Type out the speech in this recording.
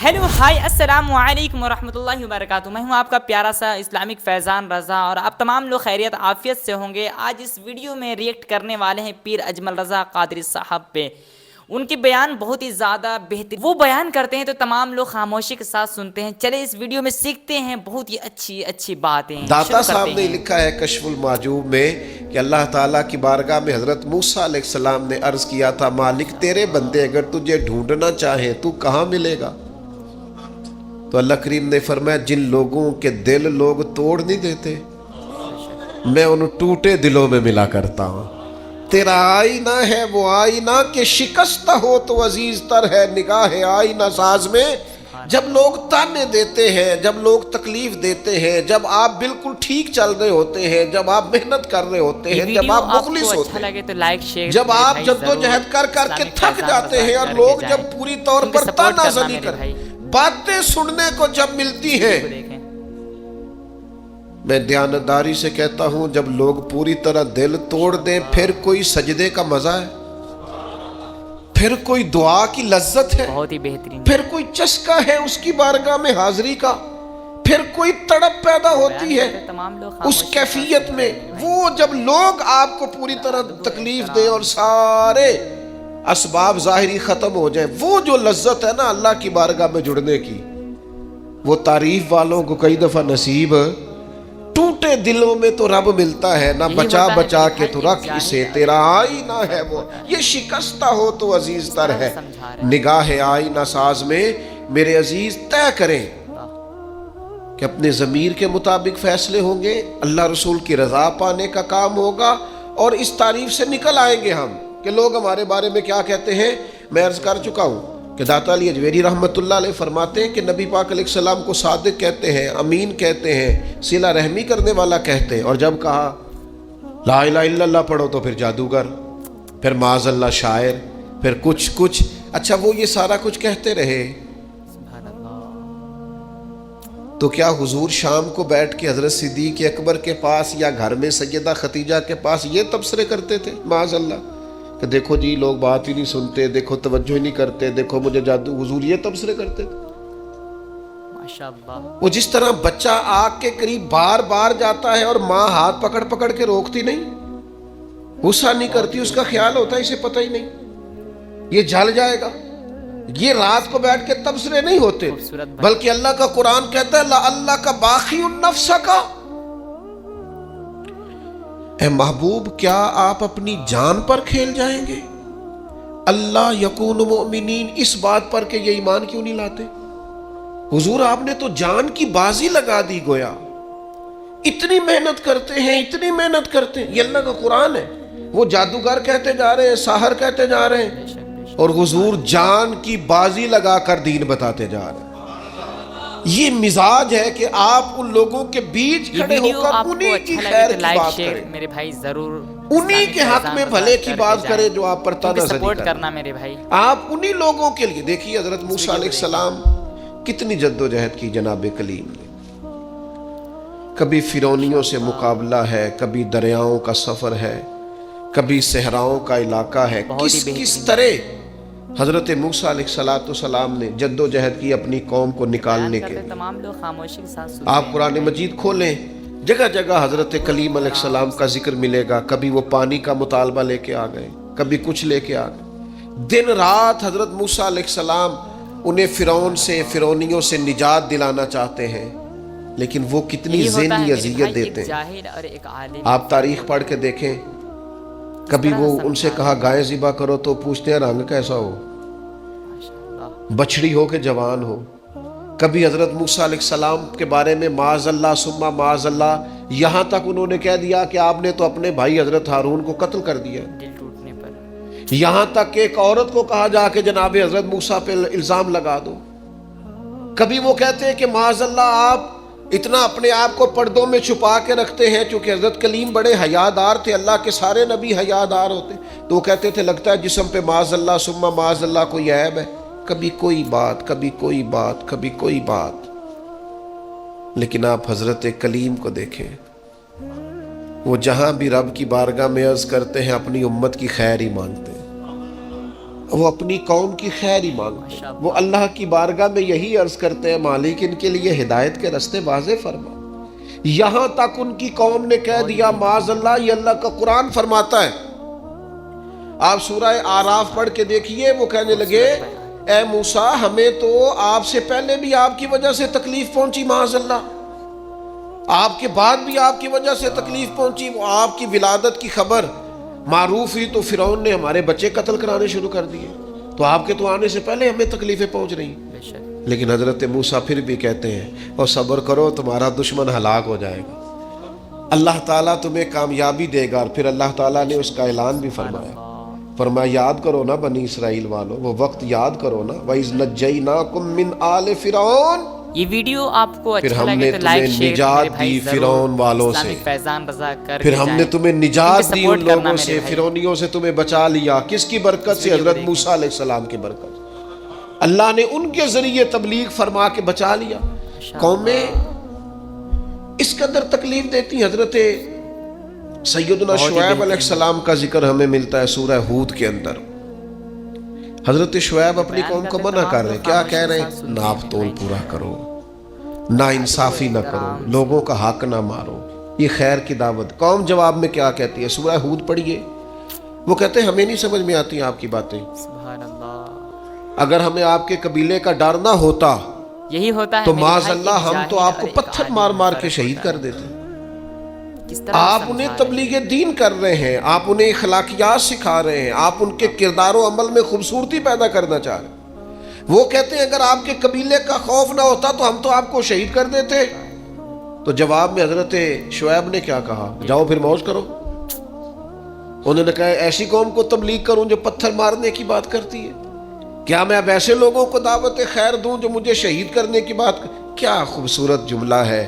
Hello hi अस्सलाम वालेकुम वरहमतुल्लाहि वबरकातुहू। मैं हूं आपका प्यारा सा इस्लामिक फैज़ान रज़ा और आप तमाम लोग खैरियत आफ़ियत से होंगे। आज इस वीडियो में रिएक्ट करने वाले हैं पीर अजमल रज़ा क़ादरी साहब पे। उनके बयान बहुत ही ज़्यादा बेहतर, वो बयान करते हैं तो तमाम लोग खामोशी के साथ सुनते हैं। चले इस वीडियो में सीखते हैं बहुत ही अच्छी अच्छी बातें। दाता साहब ने लिखा है कश्फुल माजूब में कि अल्लाह ताला की बारगाह में हज़रत मूसा अलैहिस्सलाम ने अर्ज़ किया था, मालिक तेरे बंदे अगर तुझे ढूंढना चाहे तू कहाँ मिलेगा? तो अल्लाह करीम ने फरमाया, जिन लोगों के दिल लोग तोड़ नहीं देते मैं उन टूटे दिलों में मिला करता हूँ। तेरा आईना है वो आईना के शिकस्त हो तो अजीज तर है निगाह आईना साज में। जब लोग ताने देते हैं, जब लोग तकलीफ देते हैं, जब आप बिल्कुल ठीक चल रहे होते हैं, जब आप मेहनत कर रहे होते हैं, जब आप मुखलिस होते हैं, तो लाइक शेयर, जब आप जद्दोजहद कर करके थक जाते हैं और लोग जब पूरी तौर पर तानाज़नी कर बातें सुनने को जब मिलती हैं, मैं दयानतदारी से कहता हूं जब लोग पूरी तरह दिल तोड़ दें फिर कोई सजदे का मजा है, फिर कोई दुआ की लज्जत है, बहुत ही बेहतरीन, फिर कोई चस्का है उसकी बारगाह में हाजिरी का, फिर कोई तड़प पैदा होती है उस कैफियत में। वो जब लोग आपको पूरी तरह तकलीफ दें और सारे असबाब ज़ाहिरी ख़त्म हो जाए, वो जो लज्जत है ना अल्लाह की बारगाह में जुड़ने की, वो तारीफ वालों को कई दफ़ा नसीब टूटे दिलों में तो रब मिलता है ना, बचा बचा के तो रख इसे तेरा आईना है वो, ये शिकस्ता हो तो अजीज तर है निगाह आईना साज में। मेरे अजीज तय करें कि अपने ज़मीर के मुताबिक फैसले होंगे, अल्लाह रसूल की रज़ा पाने का काम होगा और इस तारीफ से निकल आएंगे हम कि लोग हमारे बारे में क्या कहते हैं। मैं अर्ज़ कर चुका हूँ कि दाता अली अजवेरी रहमतुल्लाह अलैह फरमाते हैं कि नबी पाक अलैहिस्सलाम को सादिक कहते हैं, अमीन कहते हैं, सिला रहमी करने वाला कहते हैं, और जब कहा ला इलाहा इल्लल्लाह पढ़ो तो फिर जादूगर, फिर माज़अल्लाह शायर, फिर कुछ। अच्छा वो ये सारा कुछ कहते रहे तो क्या हुजूर शाम को बैठ के हज़रत सिद्दीक़ अकबर के पास या घर में सैयदा खतीजा के पास ये तबसरे करते थे माज़अल्लाह कि देखो जी लोग बात ही नहीं सुनते, देखो तवज्जो ही नहीं करते, देखो मुझे जादू? हुजूर ये तबसरे करते थे? माशाअल्लाह। वो जिस तरह बच्चा आग के करीब बार बार जाता है और माँ हाथ पकड़ पकड़ के रोकती नहीं, गुस्सा नहीं करती, उसका ख्याल होता है इसे पता ही नहीं ये जल जाएगा। ये रात को बैठ के तबसरे नहीं होते, बल्कि अल्लाह का कुरान कहता है अल्लाह का बाकी उन नफ्सा का, ए महबूब क्या आप अपनी जान पर खेल जाएंगे? अल्लाह यकून मोमिनीन, इस बात पर के ये ईमान क्यों नहीं लाते? हुजूर आपने तो जान की बाजी लगा दी गोया, इतनी मेहनत करते हैं, इतनी मेहनत करते हैं। ये अल्लाह का कुरान है, वो जादूगर कहते जा रहे हैं, साहर कहते जा रहे हैं, और हुजूर जान की बाजी लगा कर दीन बताते जा रहे हैं। ये मिजाज है कि आप उन लोगों के बीच खड़े होकर उन्हीं की खैर की बात करें, मेरे भाई जरूर उन्हीं के हक में भले की बात करें जो आप पर तानाज़नी करना मेरे भाई। आप उन्हीं लोगों के लिए देखिए हजरत मूसा अलैहिस्सलाम कितनी जद्दोजहद की जनाब कलीम ने, कभी फिरौनियों से मुकाबला है, कभी दरियाओं का सफर है, कभी सहराओं का इलाका है। किस तरह हज़रत मूसा अलैहिस्सलाम ने जद्दोजहद की अपनी कौम को निकालने के लिए। तमाम लोग खामोशी के साथ आप कुरान मजीद खोलें, जगह जगह हज़रत कलीम अलैहिस्सलाम का जिक्र मिलेगा। कभी वो पानी का मुतालबा लेके आ गए, कभी कुछ लेके आ गए। दिन रात हज़रत मूसा अलैहिस्सलाम उन्हें फिरौन से, फिरौनियों से निजात दिलाना चाहते हैं, लेकिन वो कितनी ज़हनी अज़ियत देते हैं। आप तारीख पढ़ के देखें, कभी वो उनसे कहा गाय ज़िबा करो तो पूछते हैं रंग कैसा हो, बछड़ी हो के जवान हो। कभी हज़रत मूसा अलैहिस्सलाम के बारे में माज़अल्लाह सुम्मा माज़अल्लाह, यहाँ तक उन्होंने कह दिया कि आपने तो अपने भाई हज़रत हारून को कत्ल कर दिया। दिल टूटने पर यहाँ तक कि एक औरत को कहा जाके जनाब हज़रत मूसा पे इल्ज़ाम लगा दो। कभी वो कहते हैं कि माज़अल्लाह आप इतना अपने आप को पर्दों में छुपा के रखते हैं, चूंकि हज़रत कलीम बड़े हयादार थे, अल्लाह के सारे नबी हयादार होते, तो कहते थे लगता है जिस्म पे माज़अल्लाह सुम्मा माज़अल्लाह कोई ऐब है। कभी कोई बात, कभी कोई बात, कभी कोई बात। लेकिन आप हज़रत कलीम को देखें, वो जहां भी रब की बारगाह में अर्ज़ करते हैं अपनी उम्मत की खैर ही मांगते हैं। وہ اپنی قوم کی خیر ہی مانگتے ہیں، وہ اللہ کی بارگاہ میں یہی عرض کرتے ہیں مالک ان کے لیے ہدایت کے راستے واضح فرما۔ یہاں تک ان کی قوم نے کہہ دیا معاذ اللہ، یہ اللہ کا قرآن فرماتا ہے۔ آپ سورہ آراف پڑھ کے دیکھیے، وہ کہنے لگے اے موسیٰ ہمیں تو آپ سے پہلے بھی آپ کی وجہ سے تکلیف پہنچی، معاذ اللہ، آپ کے بعد بھی آپ کی وجہ سے تکلیف پہنچی، وہ آپ کی ولادت کی خبر معروف ہوئی تو فرعون نے ہمارے بچے قتل کرانے شروع کر دیے، تو آپ کے تو آنے سے پہلے ہمیں تکلیفیں پہنچ رہی ہیں۔ لیکن حضرت موسیٰ پھر بھی کہتے ہیں اور صبر کرو تمہارا دشمن ہلاک ہو جائے گا، اللہ تعالیٰ تمہیں کامیابی دے گا۔ اور پھر اللہ تعالیٰ نے اس کا اعلان بھی فرمایا، فرمایا یاد کرو نا بنی اسرائیل والو، وہ وقت یاد کرو نا وَإِذْ نَجَّيْنَاكُم مِّنْ آلِ فِرْعَوْنَ، یہ ویڈیو آپ کو پھر اچھا ہم لگے نے تو لائک تمہیں شیئر نجات میرے بھائی دی ضرور فرعون والوں سے، اسلامک فیضان رضا کر پھر ہم نے تمہیں نجات دی ان لوگوں سے، فرعون فرعونیوں سے تمہیں بچا لیا۔ کس کی برکت سے؟ حضرت موسیٰ علیہ السلام کی برکت، اللہ نے ان کے ذریعے تبلیغ فرما کے بچا لیا۔ قومیں اس قدر تکلیف دیتی ہیں۔ حضرت سیدنا شعیب علیہ السلام کا ذکر ہمیں ملتا ہے سورہ ہود کے اندر۔ حضرت شعیب اپنی قوم کو منع کر رہے ہیں، کیا کہہ رہے ہیں؟ ناپ تول پورا کرو، نا انصافی نہ کرو، لوگوں کا حق نہ مارو، یہ خیر کی دعوت۔ قوم جواب میں کیا کہتی ہے؟ سورہ ہود پڑھیے، وہ کہتے ہیں ہمیں نہیں سمجھ میں آتی آپ کی باتیں، سبحان اللہ، اگر ہمیں آپ کے قبیلے کا ڈر نہ ہوتا یہی ہوتا ہے تو میرے معاذ بھائی، اللہ ایک ہم تو جاہل آپ کو اور ایک پتھر عالم مار مار میں کے فرق شہید ہوتا کر ہے۔ دیتے۔ کس طرح آپ سمجھا انہیں رہے ہیں؟ تبلیغ دین کر رہے ہیں، آپ انہیں اخلاقیات سکھا رہے ہیں، آپ ان کے کردار و عمل میں خوبصورتی پیدا کرنا چاہ رہے ہیں۔ وہ کہتے ہیں اگر آپ کے قبیلے کا خوف نہ ہوتا تو ہم تو آپ کو شہید کر دیتے۔ تو جواب میں حضرت شعیب نے کیا کہا؟ جاؤ پھر موج کرو۔ انہوں نے کہا ایسی قوم کو تبلیغ کروں جو پتھر مارنے کی بات کرتی ہے؟ کیا میں اب ایسے لوگوں کو دعوت خیر دوں جو مجھے شہید کرنے کی بات؟ کیا خوبصورت جملہ ہے۔